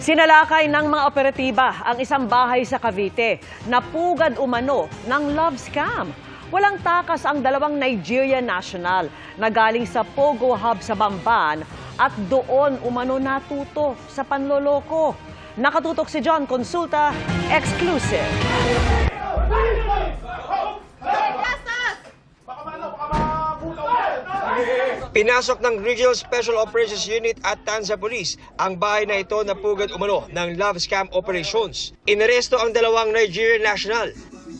Sinalakay ng mga operatiba ang isang bahay sa Cavite na pugad umano ng love scam. Walang takas ang dalawang Nigerian national na galing sa Pogo Hub sa Bamban at doon umano natuto sa panloloko. Nakatutok si John Consulta, exclusive. Pinasok ng Regional Special Operations Unit at Tanza Police ang bahay na ito na pugad umano ng love scam operations. Inaresto ang dalawang Nigerian national.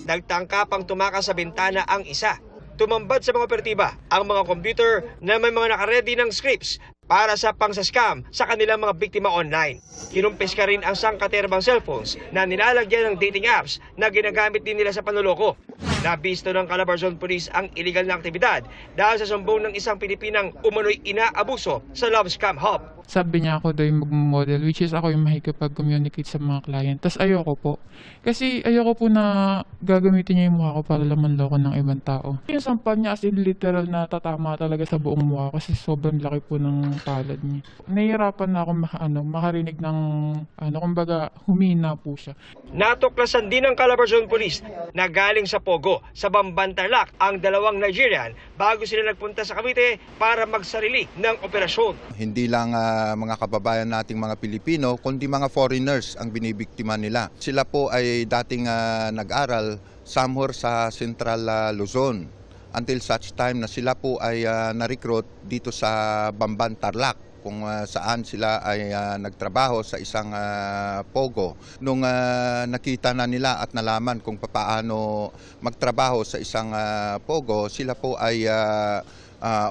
Nagtangka pang tumakas sa bintana ang isa. Tumambad sa mga operatiba ang mga computer na may mga nakaredy ng scripts para sa pang-scam sa kanilang mga biktima online. Kinumpis ka rin ang sangkaterbang cellphones na nilalagyan ng dating apps na ginagamit din nila sa panloloko. Nabisto ng Calabarzon Police ang illegal na aktibidad dahil sa sumbong ng isang Pilipinang umano'y inaabuso sa love scam hub. Sabi niya ako daw yung mag-model, which is ako yung makikipag-communicate sa mga client. Tapos ayoko po. Kasi ayoko po na gagamitin niya yung mukha ko para lamanloko ng ibang tao. Yung sampal niya as in literal na tatama talaga sa buong mukha kasi sobrang laki po ng palad niya. Nahihirapan na ako makarinig ng kumbaga humina po siya. Natuklasan din ng Calabarzon Police na galing sa Pogo sa Bamban Tarlac ang dalawang Nigerian bago sila nagpunta sa Cavite para magsarili ng operasyon. Hindi lang mga kababayan nating mga Pilipino, kundi mga foreigners ang binibiktima nila. Sila po ay dating nag-aral somewhere sa Central Luzon until such time na sila po ay na-recruit dito sa Bamban Tarlac kung saan sila ay nagtrabaho sa isang Pogo. Nung nakita na nila at nalaman kung paano magtrabaho sa isang Pogo, sila po ay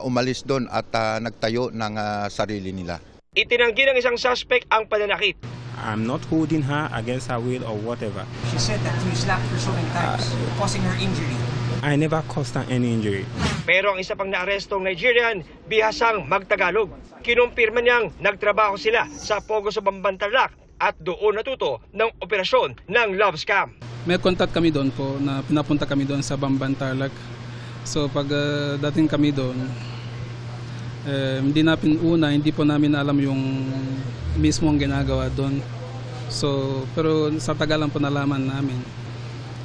umalis doon at nagtayo ng sarili nila. Itinanggi ng isang suspect ang pananakit. I'm not holding her against her will or whatever. She said that you slapped her so many times, causing her injury. I never caused her any injury. Pero ang isa pang naarestong Nigerian, bihasang magtagalog. Kinumpirma niyang nagtrabaho sila sa Pogo sa Bamban Tarlac at doon natuto ng operasyon ng love scam. May contact kami doon po na pinapunta kami doon sa Bamban Tarlac. So pag dating kami doon, hindi po namin alam yung mismong ginagawa doon. So, pero sa tagal lang po nalaman namin,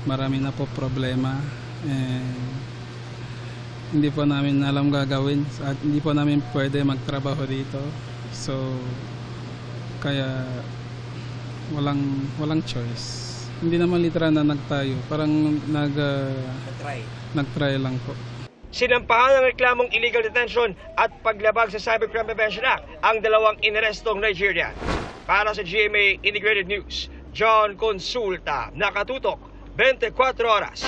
marami na po problema. Hindi po namin alam gagawin at hindi po namin pwede magtrabaho dito. So, kaya walang choice. Hindi naman literal na nagtayo, parang nagtry lang po. Sinampahan ng reklamong illegal detention at paglabag sa Cybercrime Prevention Act ang dalawang inarestong Nigerian. Para sa GMA Integrated News, John Consulta, nakatutok 24 oras.